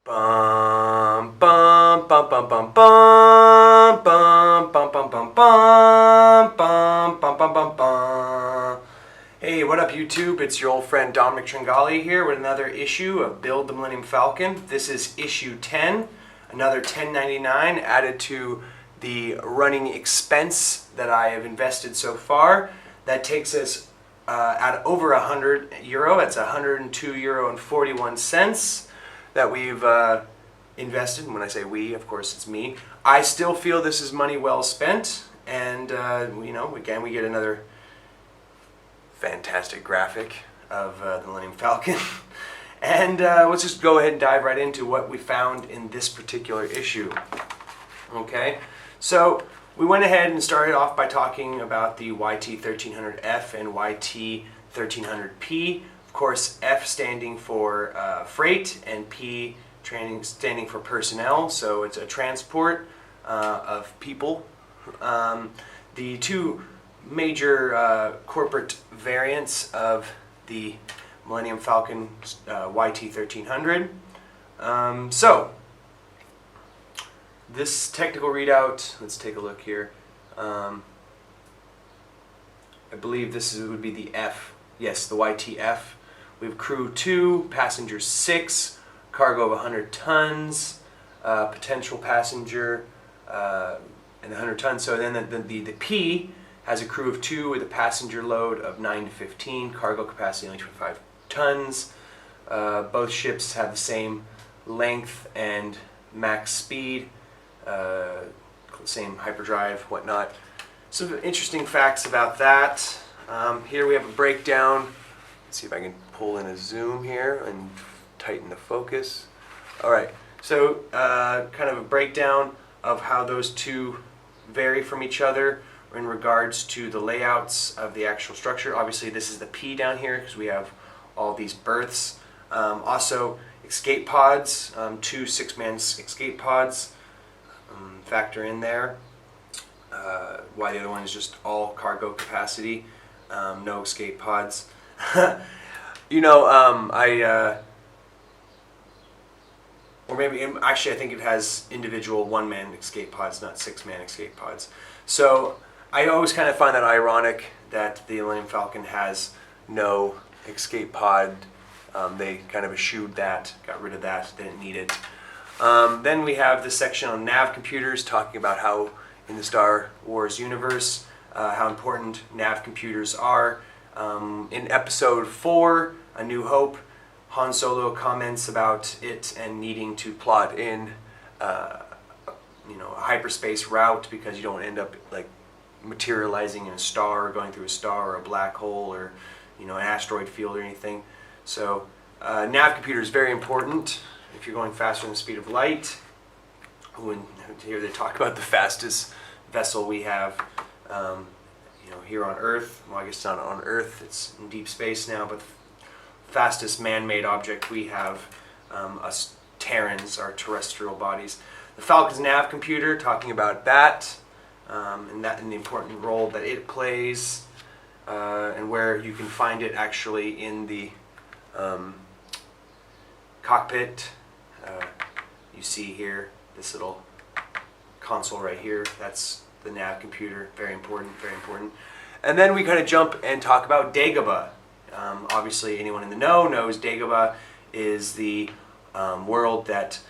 Bum bum bum bum bum bum bum bum bum bum bum bum bum bum bum bum. Hey, what up YouTube? It's your old friend Dominic Tringali here with another issue of Build the Millennium Falcon. This is issue 10, another $10.99 added to the running expense that I have invested so far. That takes us at over €100. That's €102.41 that we've invested. And when I say we, of course it's me. I still feel this is money well spent, and again we get another fantastic graphic of the Millennium Falcon. And let's just go ahead and dive right into what we found in this particular issue. Okay, so we went ahead and started off by talking about the YT1300F and YT1300P. Of course, F standing for freight and P standing for personnel, so it's a transport of people. The two major corporate variants of the Millennium Falcon YT1300. So this technical readout, let's take a look here. I believe this would be the F. Yes, the YTF. We have crew 2, passengers 6, cargo of 100 tons, potential passenger and 100 tons. So then the P has a crew of 2 with a passenger load of 9 to 15, cargo capacity only 25 tons. Both ships have the same length and max speed, same hyperdrive, whatnot. Some interesting facts about that. Here we have a breakdown. Let's see if I can pull in a zoom here and tighten the focus. Alright, so kind of a breakdown of how those two vary from each other in regards to the layouts of the actual structure. Obviously this is the P down here because we have all these berths. Also escape pods, 2 6-man escape pods factor in there. Why the other one is just all cargo capacity, no escape pods. Or maybe, actually I think it has individual 1-man escape pods, not 6-man escape pods. So I always kind of find that ironic that the Millennium Falcon has no escape pod. They kind of eschewed that, got rid of that, didn't need it. Then we have this section on nav computers, talking about how in the Star Wars universe, how important nav computers are. In episode 4, A New Hope, Han Solo comments about it and needing to plot in a hyperspace route because you don't end up like materializing in a star or going through a star or a black hole or an asteroid field or anything. So nav computer is very important if you're going faster than the speed of light. Here they talk about the fastest vessel we have here on Earth. Well, I guess it's not on Earth, it's in deep space now, but the fastest man-made object we have, us Terrans, our terrestrial bodies. The Falcon's nav computer, talking about that, and the important role that it plays, and where you can find it actually in the cockpit. You see here this little console right here, that's the nav computer, very important, very important. And then we kind of jump and talk about Dagobah. Obviously anyone in the know knows Dagobah is the world that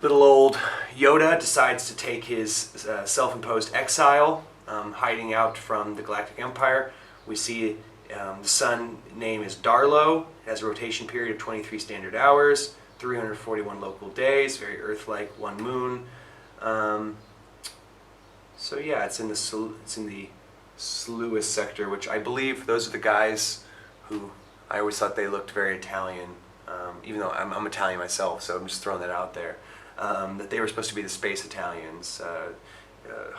little old Yoda decides to take his self-imposed exile, hiding out from the Galactic Empire. We see the sun name is Darlo. It has a rotation period of 23 standard hours, 341 local days, very Earth-like, 1 moon. So yeah, it's in the Sluis sector, which I believe those are the guys who I always thought they looked very Italian, even though I'm Italian myself, so I'm just throwing that out there. That they were supposed to be the space Italians.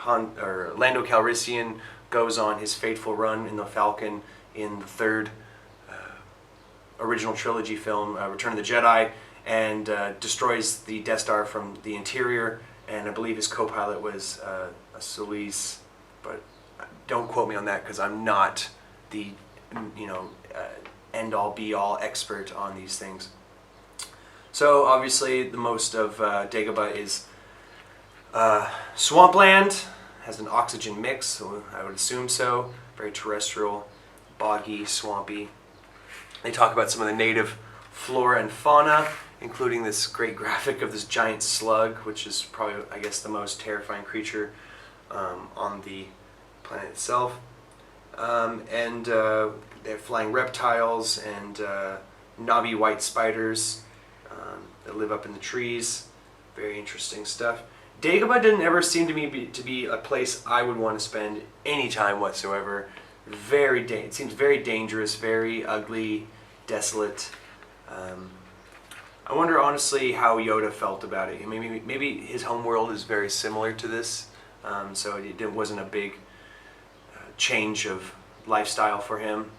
Lando Calrissian goes on his fateful run in the Falcon in the 3rd original trilogy film, Return of the Jedi, and destroys the Death Star from the interior, and I believe his co-pilot was a Solis, but don't quote me on that because I'm not the end-all be-all expert on these things. So obviously the most of Dagobah is swampland, has an oxygen mix, so I would assume so. Very terrestrial, boggy, swampy. They talk about some of the native flora and fauna, including this great graphic of this giant slug, which is probably, I guess, the most terrifying creature on the planet itself. And they have flying reptiles and knobby white spiders that live up in the trees. Very interesting stuff. Dagobah didn't ever seem to me to be a place I would want to spend any time whatsoever. It seems very dangerous, very ugly, desolate. I wonder honestly how Yoda felt about it. Maybe his homeworld is very similar to this, so it wasn't a big change of lifestyle for him.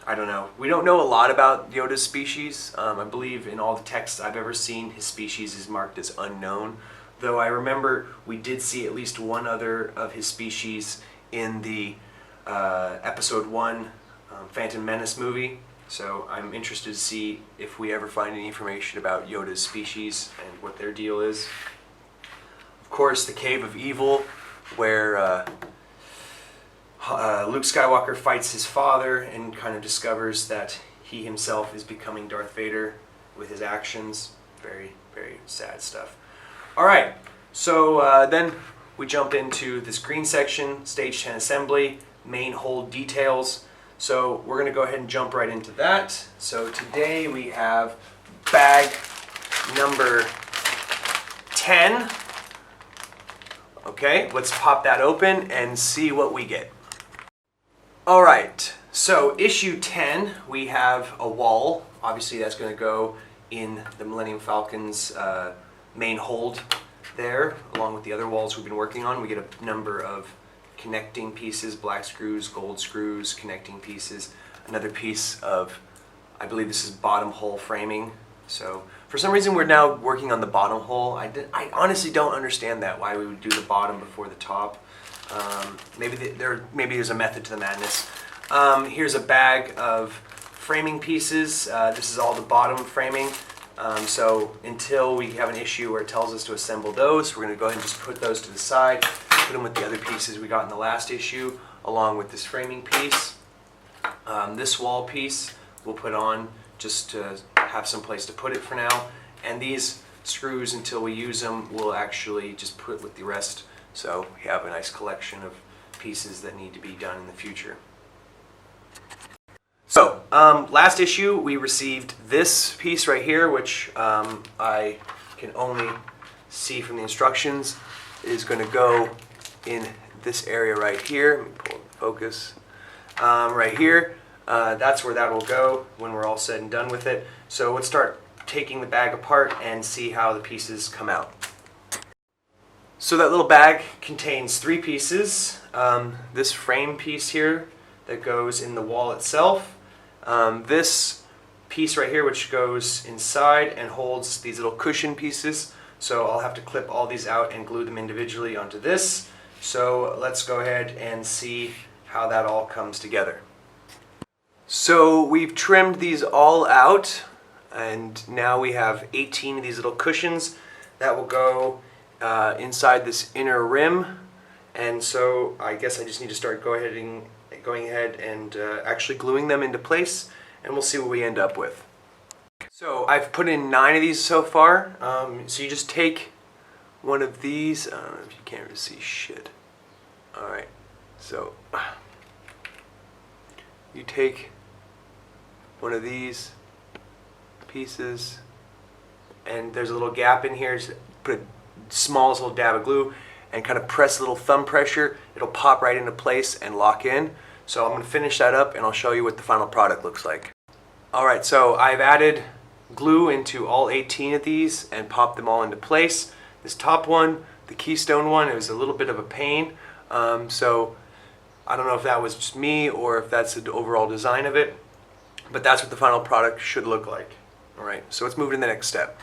I don't know. We don't know a lot about Yoda's species. I believe in all the texts I've ever seen, his species is marked as unknown. Though I remember we did see at least one other of his species in the Episode 1 Phantom Menace movie. So I'm interested to see if we ever find any information about Yoda's species and what their deal is. Of course, the Cave of Evil, where Luke Skywalker fights his father and kind of discovers that he himself is becoming Darth Vader with his actions. Very, very sad stuff. Alright, so then we jump into this green section, Stage 10 Assembly, main hold details. So we're going to go ahead and jump right into that. So today we have bag number 10. Okay, let's pop that open and see what we get. Alright, so issue 10, we have a wall. Obviously that's going to go in the Millennium Falcon's main hold there, along with the other walls we've been working on. We get a number of connecting pieces, black screws, gold screws, connecting pieces, another piece of, I believe this is bottom hole framing. So for some reason we're now working on the bottom hole. I honestly don't understand that, why we would do the bottom before the top. Maybe there's a method to the madness. Here's a bag of framing pieces. This is all the bottom framing. So until we have an issue where it tells us to assemble those, we're going to go ahead and just put those to the side, put them with the other pieces we got in the last issue, along with this framing piece. This wall piece we'll put on just to have some place to put it for now. And these screws, until we use them, we'll actually just put with the rest. So we have a nice collection of pieces that need to be done in the future. So, last issue we received this piece right here, which I can only see from the instructions is going to go in this area right here. Let me pull the focus. Right here, that's where that will go when we're all said and done with it. So let's start taking the bag apart and see how the pieces come out. So that little bag contains 3 pieces. This frame piece here that goes in the wall itself. This piece right here, which goes inside and holds these little cushion pieces. So I'll have to clip all these out and glue them individually onto this. So let's go ahead and see how that all comes together. So we've trimmed these all out, and now we have 18 of these little cushions that will go inside this inner rim. And so I guess I just need to start going ahead and actually gluing them into place, and we'll see what we end up with. So I've put in 9 of these so far. So you just take one of these. I don't know if you can't really see shit. Alright, so you take one of these pieces, and there's a little gap in here. Just put a smallest little dab of glue and kind of press a little thumb pressure. It'll pop right into place and lock in. So I'm going to finish that up and I'll show you what the final product looks like. Alright, so I've added glue into all 18 of these and popped them all into place. This top one, the keystone one, it was a little bit of a pain. So I don't know if that was just me or if that's the overall design of it, but that's what the final product should look like. Alright, so let's move to the next step.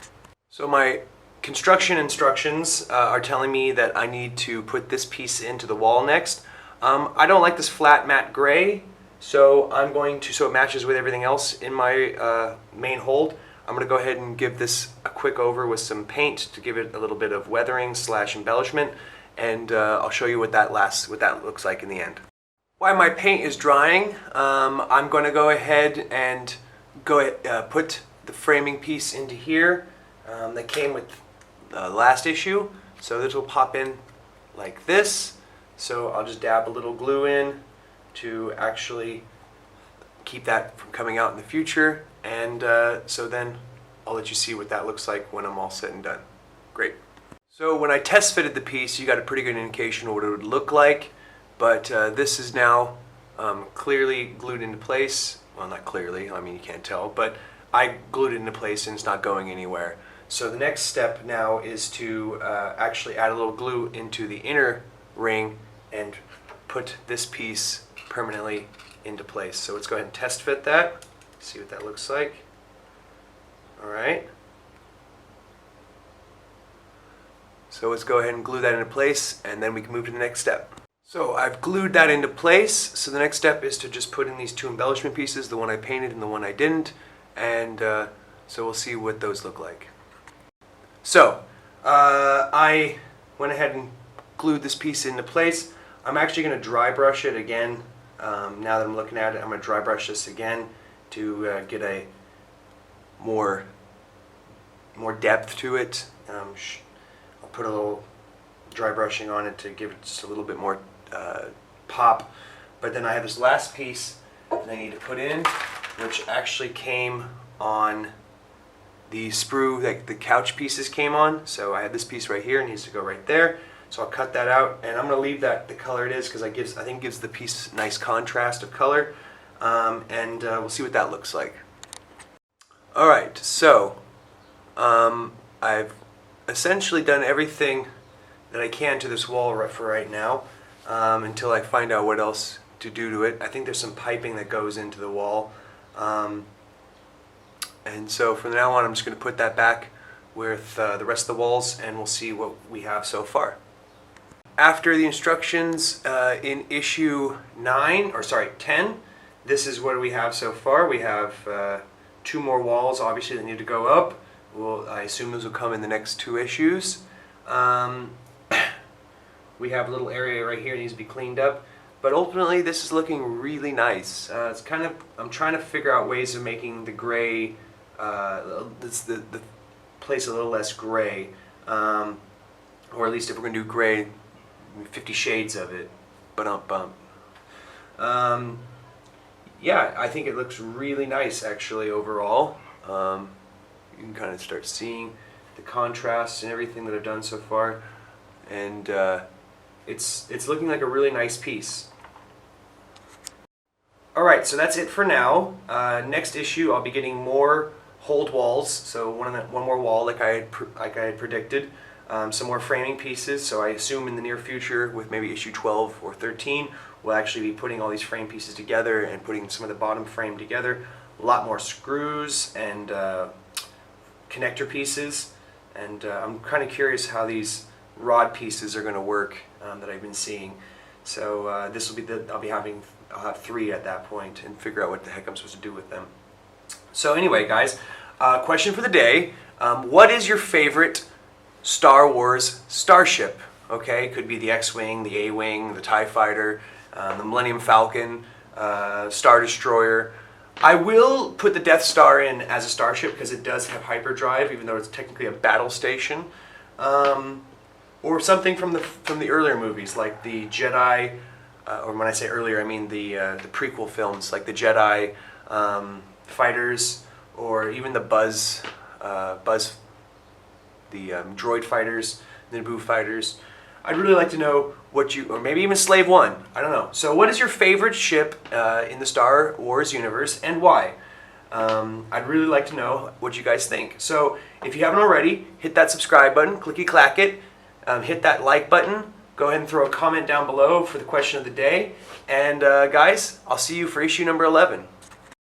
So my construction instructions are telling me that I need to put this piece into the wall next. I don't like this flat matte gray, so I'm going to, so it matches with everything else in my main hold, I'm going to go ahead and give this a quick over with some paint to give it a little bit of weathering / embellishment, and I'll show you what that looks like in the end. While my paint is drying, I'm going to go ahead and put the framing piece into here that came with the last issue. So this will pop in like this. So I'll just dab a little glue in to actually keep that from coming out in the future, and so then I'll let you see what that looks like when I'm all said and done. Great. So when I test fitted the piece, you got a pretty good indication of what it would look like, but this is now clearly glued into place. Well, not clearly, I mean you can't tell, but I glued it into place and it's not going anywhere. So the next step now is to actually add a little glue into the inner ring and put this piece permanently into place. So let's go ahead and test fit that, see what that looks like. Alright. So let's go ahead and glue that into place, and then we can move to the next step. So I've glued that into place, so the next step is to just put in these two embellishment pieces, the one I painted and the one I didn't, and so we'll see what those look like. So I went ahead and glued this piece into place. I'm actually going to dry brush it again. Now that I'm looking at it, I'm going to dry brush this again to get a more depth to it. I'll put a little dry brushing on it to give it just a little bit more pop. But then I have this last piece that I need to put in, which actually came on the sprue that the couch pieces came on. So I have this piece right here, it needs to go right there. So I'll cut that out, and I'm going to leave that the color it is because I think it gives the piece nice contrast of color, and we'll see what that looks like. Alright, so I've essentially done everything that I can to this wall for right now, until I find out what else to do to it. I think there's some piping that goes into the wall, and so from now on I'm just going to put that back with the rest of the walls, and we'll see what we have so far. After the instructions in issue 10, this is what we have so far. We have 2 more walls, obviously, that need to go up. I assume those will come in the next 2 issues. We have a little area right here that needs to be cleaned up, but ultimately this is looking really nice. I'm trying to figure out ways of making the gray, the place a little less gray, or at least if we're going to do gray, 50 shades of it. Yeah, I think it looks really nice actually overall. You can kind of start seeing the contrast and everything that I've done so far, and it's looking like a really nice piece. Alright, so that's it for now. Next issue I'll be getting more hold walls, so one more wall like I had predicted. Some more framing pieces, so I assume in the near future with maybe issue 12 or 13 we'll actually be putting all these frame pieces together and putting some of the bottom frame together. A lot more screws and connector pieces, and I'm kind of curious how these rod pieces are going to work that I've been seeing. So this will be I'll have 3 at that point and figure out what the heck I'm supposed to do with them. So anyway guys, question for the day, what is your favorite Star Wars starship? Okay, it could be the X-Wing, the A-Wing, the TIE Fighter, the Millennium Falcon, Star Destroyer. I will put the Death Star in as a starship because it does have hyperdrive, even though it's technically a battle station. Or something from the earlier movies, like the Jedi, or when I say earlier, I mean the prequel films, like the Jedi fighters, or even the droid fighters, the Naboo fighters. I'd really like to know or maybe even Slave One, I don't know. So what is your favorite ship in the Star Wars universe, and why? I'd really like to know what you guys think. So if you haven't already, hit that subscribe button, clicky clack it, hit that like button, go ahead and throw a comment down below for the question of the day, and guys, I'll see you for issue number 11.